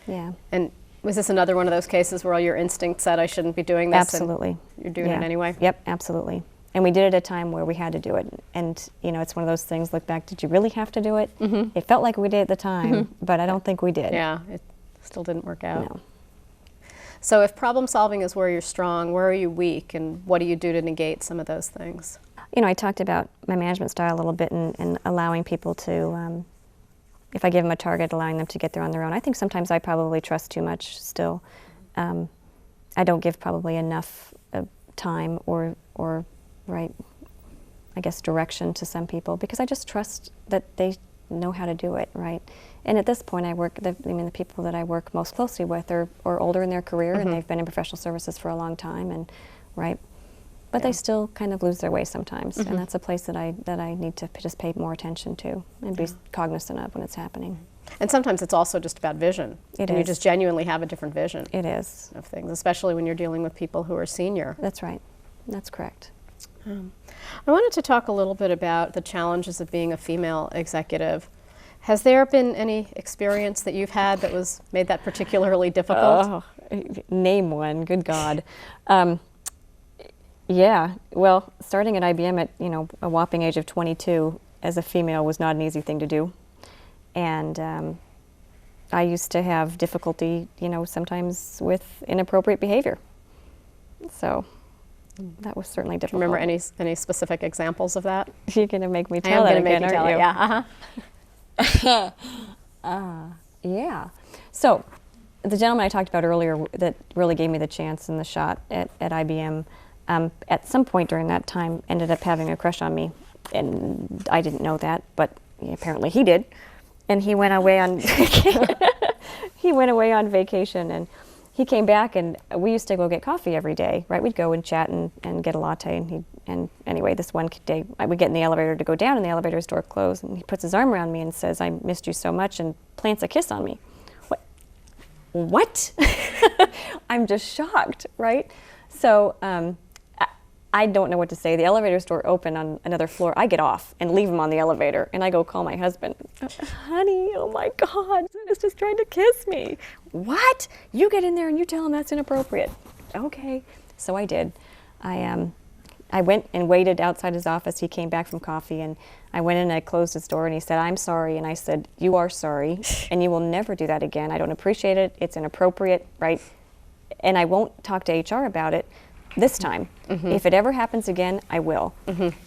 Yeah. And was this another one of those cases where all your instincts said, I shouldn't be doing this? Absolutely. And you're doing it anyway? Yep, absolutely. And we did it at a time where we had to do it. And, it's one of those things, look back, did you really have to do it? It felt like we did at the time, but I don't think we did. Yeah, it still didn't work out. No. So if problem solving is where you're strong, where are you weak, and what do you do to negate some of those things? I talked about my management style a little bit and allowing people to, if I give them a target, allowing them to get there on their own. I think sometimes I probably trust too much still. I don't give probably enough time or right, I guess, direction to some people because I just trust that they know how to do it, right? And at this point, the people that I work most closely with are older in their career and they've been in professional services for a long time, and right, but they still kind of lose their way sometimes, and that's a place that I need to just pay more attention to and be cognizant of when it's happening. And sometimes it's also just about vision. It and is. You just genuinely have a different vision. It is. Of things, especially when you're dealing with people who are senior. That's right. That's correct. I wanted to talk a little bit about the challenges of being a female executive. Has there been any experience that you've had that made that particularly difficult? Oh, name one, good God. Yeah, well, starting at IBM at a whopping age of 22 as a female was not an easy thing to do. And I used to have difficulty, sometimes with inappropriate behavior. So that was certainly difficult. Do you remember any specific examples of that? You're going to make me I tell am that going to again, make you tell aren't it, you? yeah. Yeah. So the gentleman I talked about earlier that really gave me the chance and the shot at IBM, at some point during that time ended up having a crush on me. And I didn't know that, but apparently he did. And he went away on vacation, and he came back, and we used to go get coffee every day, right? We'd go and chat and get a latte, and anyway, this one day we get in the elevator to go down, and the elevator's door closed, and he puts his arm around me and says, "I missed you so much," and plants a kiss on me. What? I'm just shocked, right? So I don't know what to say. The elevator's door open on another floor. I get off and leave him on the elevator, and I go call my husband. Honey, oh my God, he's just trying to kiss me. What? You get in there and you tell him that's inappropriate. Okay. So I did. I went and waited outside his office. He came back from coffee, and I went in and I closed his door, and he said, "I'm sorry." And I said, "You are sorry, and you will never do that again. I don't appreciate it. It's inappropriate, right? And I won't talk to HR about it this time. If it ever happens again, I will."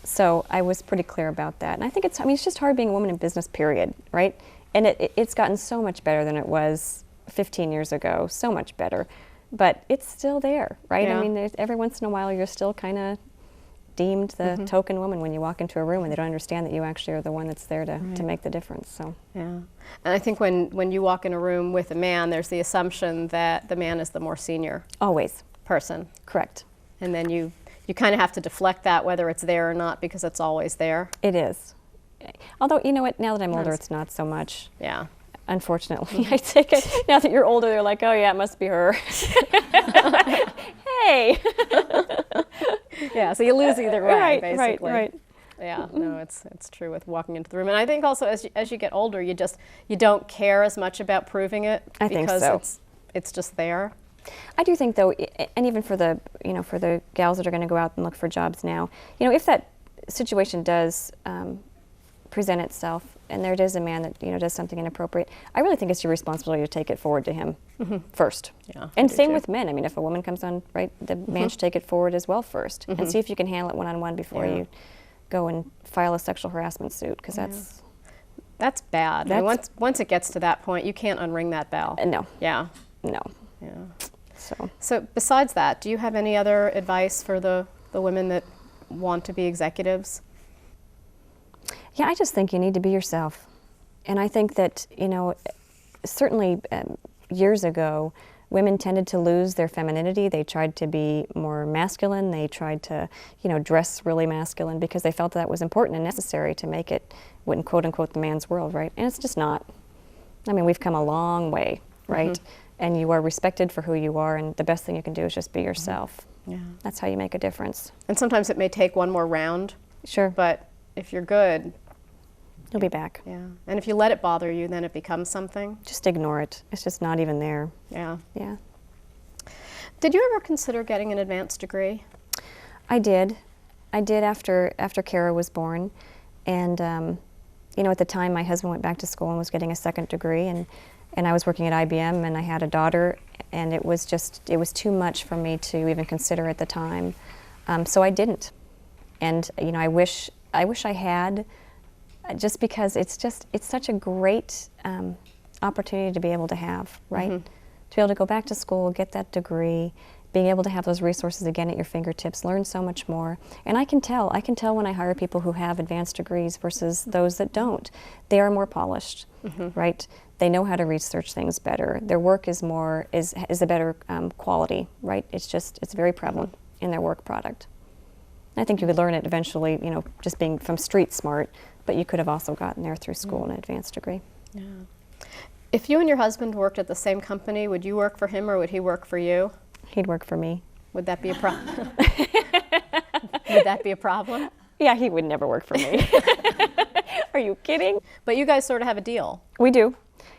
So I was pretty clear about that. And I think it's just hard being a woman in business, period, right? And it's gotten so much better than it was 15 years ago, so much better. But it's still there, right? Yeah. I mean, every once in a while you're still kind of deemed the token woman when you walk into a room and they don't understand that you actually are the one that's there to make the difference. So Yeah. And I think when you walk in a room with a man, there's the assumption that the man is the more senior always. person. Correct. And then you kind of have to deflect that, whether it's there or not, because it's always there. It is. Although, you know what, now that I'm older, it's not so much. Yeah. unfortunately. I take it, now that you're older, they're like, oh yeah, it must be her. Hey! Yeah, so you lose either way, basically. Right. Yeah, no, it's true with walking into the room. And I think also as you get older, you don't care as much about proving it. I think so. Because it's just there. I do think, though, and even for the for the gals that are going to go out and look for jobs now, if that situation does present itself, and there is a man that does something inappropriate, I really think it's your responsibility to take it forward to him first. Yeah, and same with men. I mean, if a woman comes on, right, the man should take it forward as well first, and see if you can handle it one-on-one before you go and file a sexual harassment suit, because that's bad. I mean, once it gets to that point, you can't unring that bell. No. Yeah. No. Yeah. So besides that, do you have any other advice for the women that want to be executives? Yeah, I just think you need to be yourself. And I think that, certainly years ago, women tended to lose their femininity. They tried to be more masculine. They tried to, dress really masculine because they felt that was important and necessary to make it, in quote unquote, the man's world, right? And it's just not. I mean, we've come a long way, right? And you are respected for who you are, and the best thing you can do is just be yourself. Yeah. That's how you make a difference. And sometimes it may take one more round. Sure. But if you're good, you'll be back. Yeah. And if you let it bother you, then it becomes something. Just ignore it. It's just not even there. Yeah. Yeah. Did you ever consider getting an advanced degree? I did. I did after Kara was born. And, at the time, my husband went back to school and was getting a second degree. And I was working at IBM, and I had a daughter, and it was too much for me to even consider at the time. So I didn't. And, I wish I had, just because it's such a great opportunity to be able to have, right? To be able to go back to school, get that degree, being able to have those resources again at your fingertips, learn so much more. And I can tell when I hire people who have advanced degrees versus those that don't. They are more polished, right? They know how to research things better. Their work is a better quality, right? It's very prevalent in their work product. I think you could learn it eventually, just being from street smart, but you could have also gotten there through school an advanced degree. Yeah. If you and your husband worked at the same company, would you work for him or would he work for you? He'd work for me. Would that be a problem? Would that be a problem? Yeah, he would never work for me. Are you kidding? But you guys sort of have a deal. We do.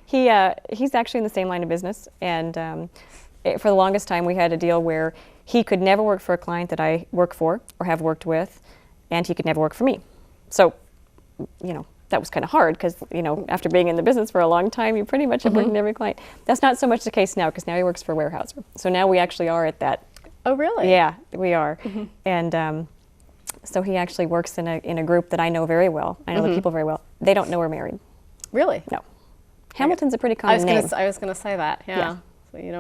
He's actually in the same line of business, and for the longest time we had a deal where he could never work for a client that I work for or have worked with, and he could never work for me. So, that was kind of hard because, after being in the business for a long time, you pretty much have worked with every client. That's not so much the case now because now he works for Weyerhaeuser. So now we actually are at that. Oh, really? Yeah, we are. And so he actually works in a group that I know very well. I know the people very well. They don't know we're married. Really? No. Hamilton's a pretty common name. I was going to say that. Yeah. So you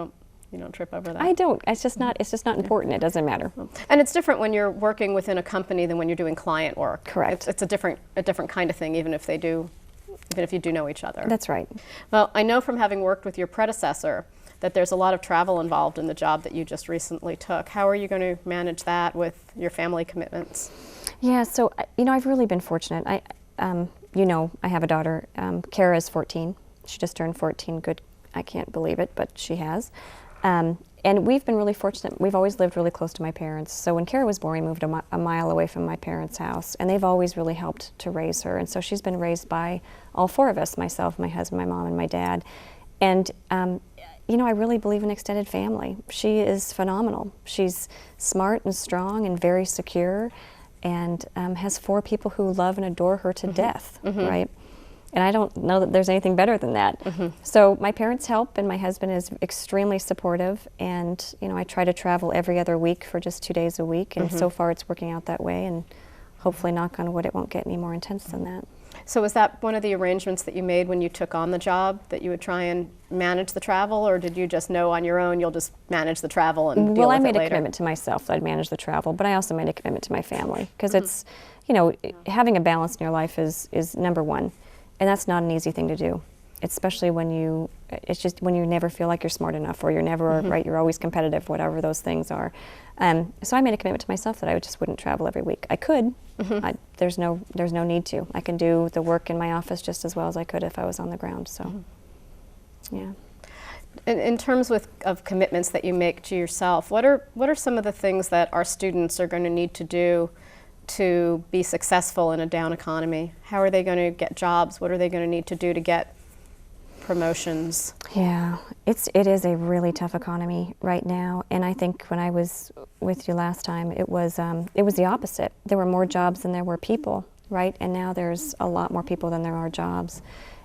don't trip over that. I don't. It's just not important. It doesn't matter. And it's different when you're working within a company than when you're doing client work. Correct. It's a different kind of thing, even if you do know each other. That's right. Well, I know from having worked with your predecessor that there's a lot of travel involved in the job that you just recently took. How are you going to manage that with your family commitments? Yeah, so I've really been fortunate. I have a daughter. Kara is 14. She just turned 14. Good. I can't believe it, but she has. And we've been really fortunate. We've always lived really close to my parents. So when Kara was born, we moved a mile away from my parents' house, and they've always really helped to raise her. And so she's been raised by all four of us, myself, my husband, my mom, and my dad. And, I really believe in extended family. She is phenomenal. She's smart and strong and very secure, and has four people who love and adore her to death, right? And I don't know that there's anything better than that. So my parents help, and my husband is extremely supportive. And I try to travel every other week for just 2 days a week. And so far it's working out that way. And hopefully, knock on wood, it won't get any more intense than that. So was that one of the arrangements that you made when you took on the job, that you would try and manage the travel, or did you just know on your own you'll just manage the travel and deal with it later? Well, I made a commitment to myself that I'd manage the travel, but I also made a commitment to my family because it's, having a balance in your life is number one. And that's not an easy thing to do, especially when you never feel like you're smart enough, or you're never right. You're always competitive, whatever those things are. So I made a commitment to myself that I just wouldn't travel every week. I could. There's no need to. I can do the work in my office just as well as I could if I was on the ground. So. Yeah. In terms of commitments that you make to yourself, what are some of the things that our students are going to need to do to be successful in a down economy? How are they going to get jobs? What are they going to need to do to get promotions? Yeah, it is a really tough economy right now, and I think when I was with you last time, it was the opposite. There were more jobs than there were people, right? And now there's a lot more people than there are jobs.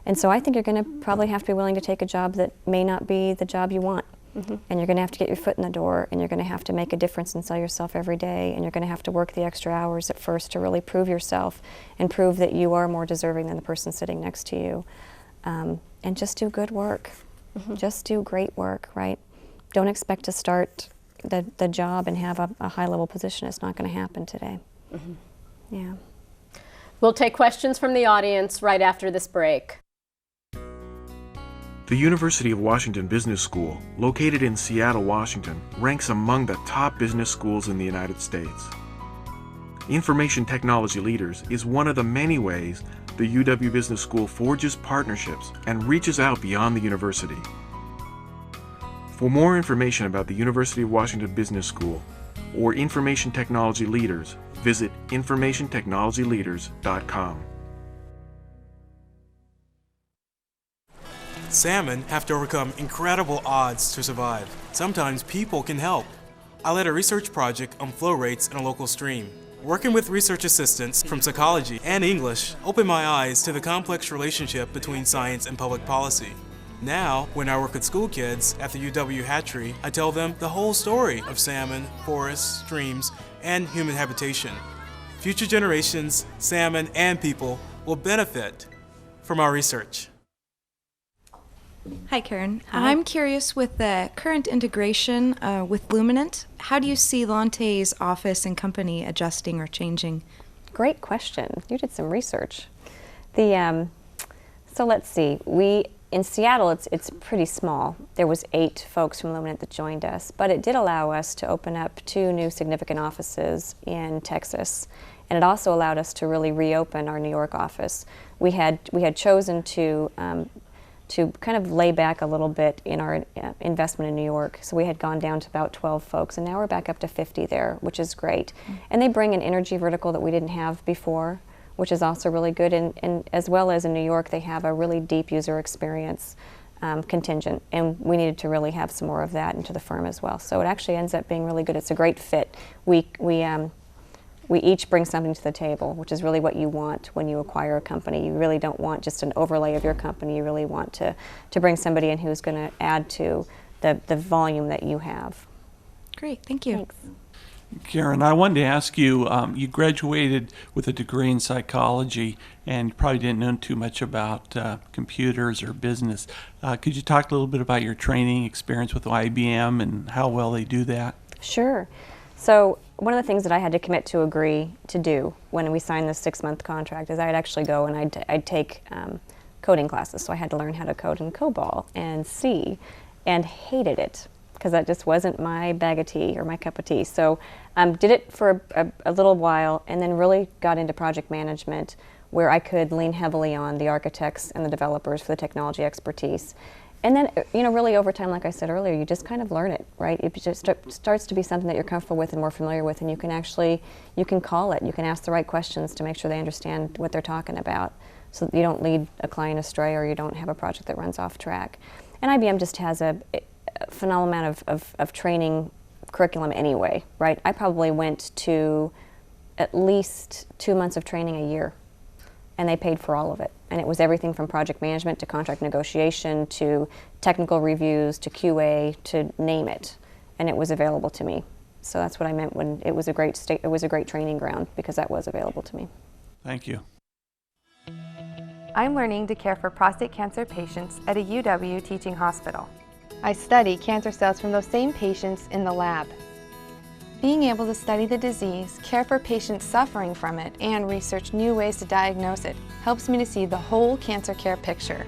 And so I think you're going to probably have to be willing to take a job that may not be the job you want. Mm-hmm. And you're going to have to get your foot in the door, and you're going to have to make a difference and sell yourself every day, and you're going to have to work the extra hours at first to really prove yourself and prove that you are more deserving than the person sitting next to you. And just do good work. Mm-hmm. Just do great work, right? Don't expect to start the job and have a high-level position. It's not going to happen today. Mm-hmm. Yeah. We'll take questions from the audience right after this break. The University of Washington Business School, located in Seattle, Washington, ranks among the top business schools in the United States. Information Technology Leaders is one of the many ways the UW Business School forges partnerships and reaches out beyond the university. For more information about the University of Washington Business School or Information Technology Leaders, visit informationtechnologyleaders.com. Salmon have to overcome incredible odds to survive. Sometimes people can help. I led a research project on flow rates in a local stream. Working with research assistants from psychology and English opened my eyes to the complex relationship between science and public policy. Now, when I work with school kids at the UW hatchery, I tell them the whole story of salmon, forests, streams, and human habitation. Future generations, salmon, and people will benefit from our research. Hi, Karen. I'm curious, with the current integration with Luminant, how do you see Lante's office and company adjusting or changing? Great question. You did some research. So let's see. In Seattle, it's pretty small. There was 8 folks from Luminant that joined us, but it did allow us to open up 2 new significant offices in Texas, and it also allowed us to really reopen our New York office. We had chosen to kind of lay back a little bit in our investment in New York. So we had gone down to about 12 folks, and now we're back up to 50 there, which is great. Mm-hmm. And they bring an energy vertical that we didn't have before, which is also really good. And as well as in New York, they have a really deep user experience contingent, and we needed to really have some more of that into the firm as well. So it actually ends up being really good. It's a great fit. We each bring something to the table, which is really what you want when you acquire a company. You really don't want just an overlay of your company. You really want to bring somebody in who's going to add to the volume that you have. Great, thank you. Thanks. Karen, I wanted to ask you, you graduated with a degree in psychology and you probably didn't know too much about computers or business. Could you talk a little bit about your training experience with IBM and how well they do that? Sure. So one of the things that I had to commit to agree to do when we signed this 6-month contract is I'd actually go and I'd take coding classes. So I had to learn how to code in COBOL and C, and hated it because that just wasn't my bag of tea or my cup of tea. So did it for a little while, and then really got into project management where I could lean heavily on the architects and the developers for the technology expertise. And then, really over time, like I said earlier, you just kind of learn it, right? It just starts to be something that you're comfortable with and more familiar with, and you can call it. You can ask the right questions to make sure they understand what they're talking about, so that you don't lead a client astray or you don't have a project that runs off track. And IBM just has a phenomenal amount of training curriculum anyway, right? I probably went to at least 2 months of training a year, and they paid for all of it. And it was everything from project management to contract negotiation to technical reviews to QA to name it, and it was available to me. So that's what I meant when it was a great training ground, because that was available to me. Thank you. I'm learning to care for prostate cancer patients at a UW teaching hospital. I study cancer cells from those same patients in the lab. Being able to study the disease, care for patients suffering from it, and research new ways to diagnose it helps me to see the whole cancer care picture.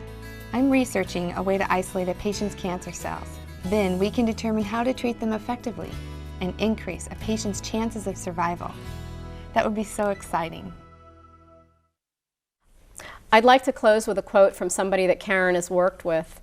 I'm researching a way to isolate a patient's cancer cells. Then we can determine how to treat them effectively and increase a patient's chances of survival. That would be so exciting. I'd like to close with a quote from somebody that Karen has worked with.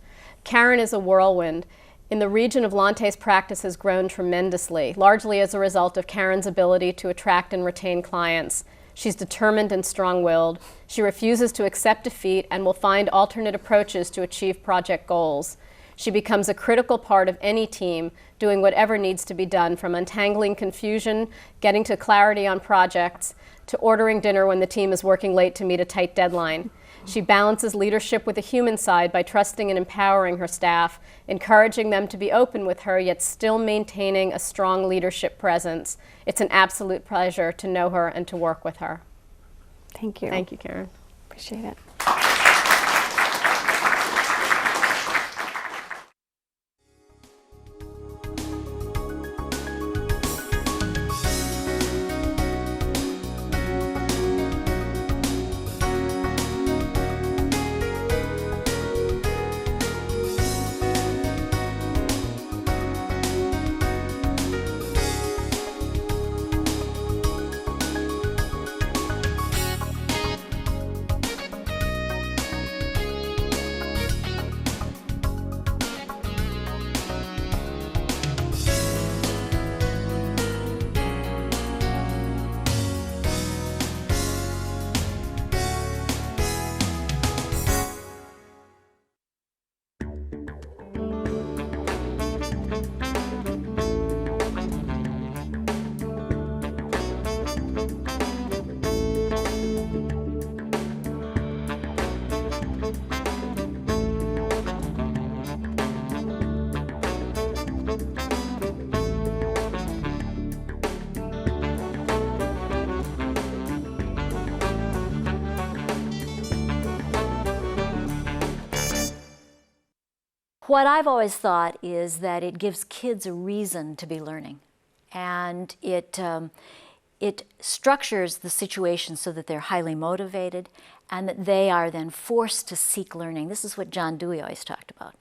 Karen is a whirlwind. In the region of Lante's practice has grown tremendously, largely as a result of Karen's ability to attract and retain clients. She's determined and strong-willed. She refuses to accept defeat and will find alternate approaches to achieve project goals. She becomes a critical part of any team, doing whatever needs to be done, from untangling confusion, getting to clarity on projects, to ordering dinner when the team is working late to meet a tight deadline. She balances leadership with the human side by trusting and empowering her staff, encouraging them to be open with her, yet still maintaining a strong leadership presence. It's an absolute pleasure to know her and to work with her. Thank you. Thank you, Karen. Appreciate it. What I've always thought is that it gives kids a reason to be learning, and it structures the situation so that they're highly motivated and that they are then forced to seek learning. This is what John Dewey always talked about,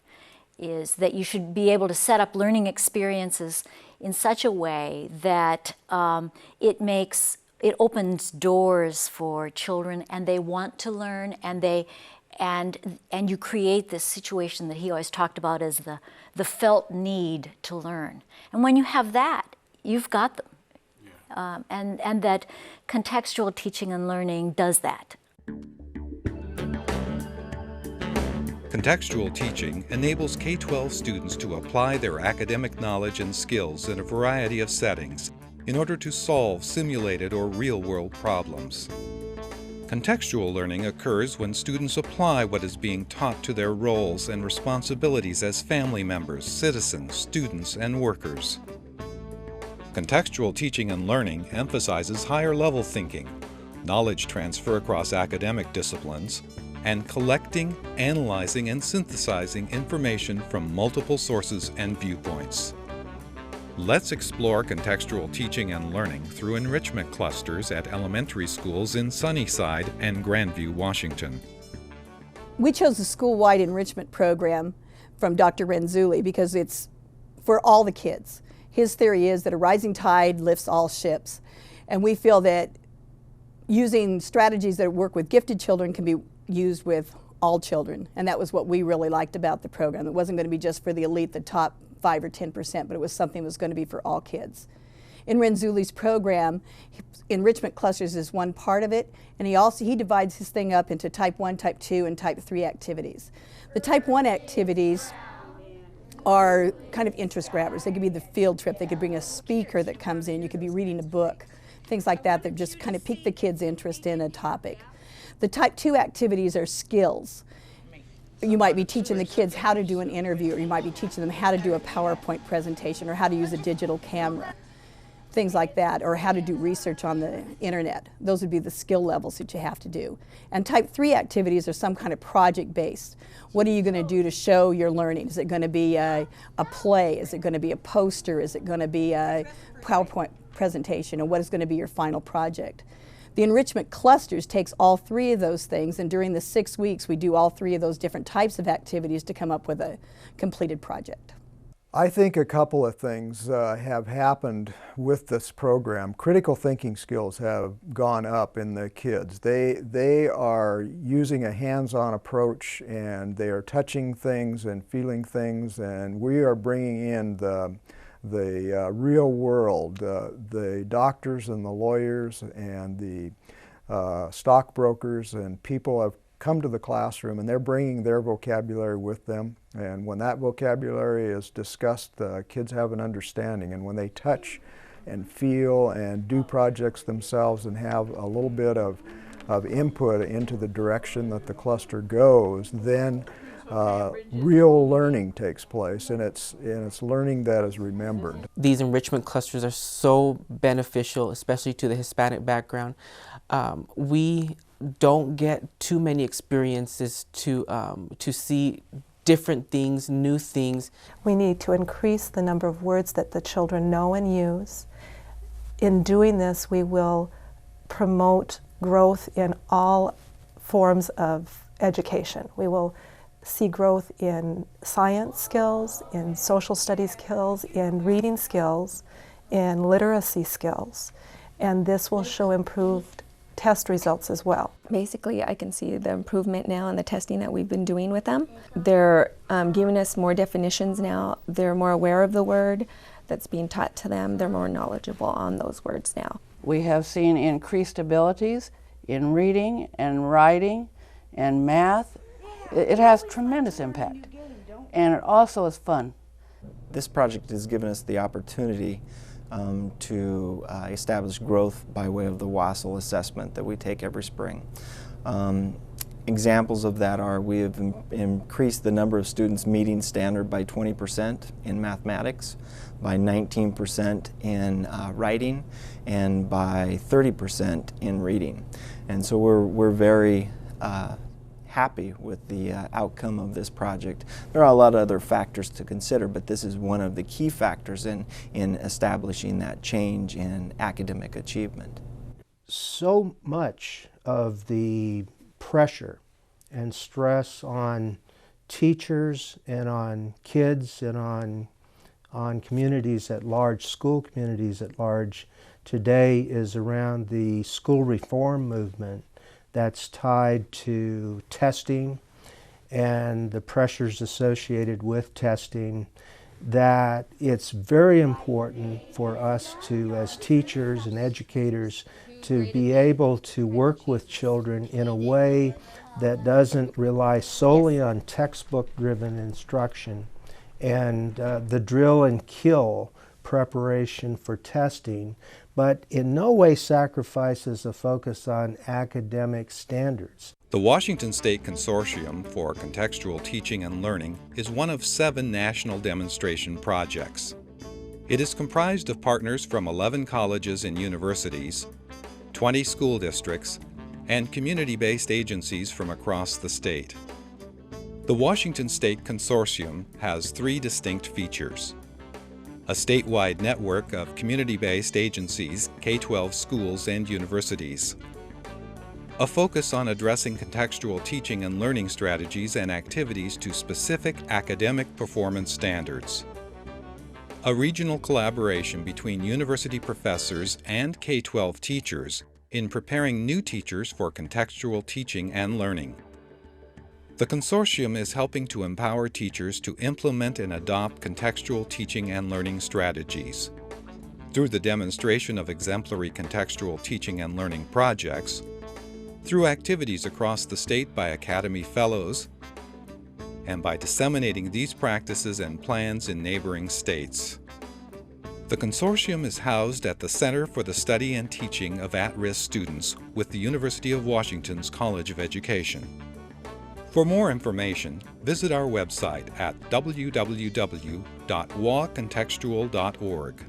is that you should be able to set up learning experiences in such a way that it opens doors for children, and they want to learn, and you create this situation that he always talked about as the felt need to learn. And when you have that, you've got them. Yeah. And that contextual teaching and learning does that. Contextual teaching enables K-12 students to apply their academic knowledge and skills in a variety of settings in order to solve simulated or real-world problems. Contextual learning occurs when students apply what is being taught to their roles and responsibilities as family members, citizens, students, and workers. Contextual teaching and learning emphasizes higher-level thinking, knowledge transfer across academic disciplines, and collecting, analyzing, and synthesizing information from multiple sources and viewpoints. Let's explore contextual teaching and learning through enrichment clusters at elementary schools in Sunnyside and Grandview, Washington. We chose the school-wide enrichment program from Dr. Renzulli because it's for all the kids. His theory is that a rising tide lifts all ships, and we feel that using strategies that work with gifted children can be used with all children, and that was what we really liked about the program. It wasn't going to be just for the elite, the top 5 or 10%, but it was something that was going to be for all kids. In Renzulli's program, enrichment clusters is one part of it, and he divides his thing up into type 1, type 2, and type 3 activities. The type 1 activities are kind of interest grabbers. They could be the field trip, they could bring a speaker that comes in, you could be reading a book, things like that that just kind of pique the kids' interest in a topic. The type 2 activities are skills. You might be teaching the kids how to do an interview, or you might be teaching them how to do a PowerPoint presentation, or how to use a digital camera, things like that, or how to do research on the internet. Those would be the skill levels that you have to do. And type 3 activities are some kind of project-based. What are you going to do to show your learning? Is it going to be a play? Is it going to be a poster? Is it going to be a PowerPoint presentation? Or what is going to be your final project? The enrichment clusters takes all 3 of those things, and during the 6 weeks we do all 3 of those different types of activities to come up with a completed project. I think a couple of things have happened with this program. Critical thinking skills have gone up in the kids. They are using a hands-on approach, and they are touching things and feeling things, and we are bringing in the real world, the doctors and the lawyers and the stockbrokers, and people have come to the classroom and they're bringing their vocabulary with them, and when that vocabulary is discussed, the kids have an understanding, and when they touch and feel and do projects themselves and have a little bit of input into the direction that the cluster goes, then real learning takes place, and it's learning that is remembered. These enrichment clusters are so beneficial, especially to the Hispanic background. We don't get too many experiences to see different things, new things. We need to increase the number of words that the children know and use. In doing this, we will promote growth in all forms of education. We will see growth in science skills, in social studies skills, in reading skills, in literacy skills, and this will show improved test results as well. Basically, I can see the improvement now in the testing that we've been doing with them. They're giving us more definitions now. They're more aware of the word that's being taught to them. They're more knowledgeable on those words now. We have seen increased abilities in reading and writing and math. It has tremendous impact, and it also is fun. This project has given us the opportunity to establish growth by way of the WASL assessment that we take every spring. Examples of that are we have increased the number of students meeting standard by 20% in mathematics, by 19% in writing, and by 30% in reading. And so we're very happy with the outcome of this project. There are a lot of other factors to consider, but this is one of the key factors in establishing that change in academic achievement. So much of the pressure and stress on teachers and on kids and on communities at large, school communities at large today, is around the school reform movement that's tied to testing and the pressures associated with testing, that it's very important for us to, as teachers and educators, to be able to work with children in a way that doesn't rely solely on textbook-driven instruction and the drill and kill preparation for testing, but in no way sacrifices a focus on academic standards. The Washington State Consortium for Contextual Teaching and Learning is one of 7 national demonstration projects. It is comprised of partners from 11 colleges and universities, 20 school districts, and community-based agencies from across the state. The Washington State Consortium has 3 distinct features: a statewide network of community-based agencies, K-12 schools and universities, a focus on addressing contextual teaching and learning strategies and activities to specific academic performance standards, a regional collaboration between university professors and K-12 teachers in preparing new teachers for contextual teaching and learning. The consortium is helping to empower teachers to implement and adopt contextual teaching and learning strategies. Through the demonstration of exemplary contextual teaching and learning projects, through activities across the state by Academy Fellows, and by disseminating these practices and plans in neighboring states. The consortium is housed at the Center for the Study and Teaching of At-Risk Students with the University of Washington's College of Education. For more information, visit our website at www.wacontextual.org.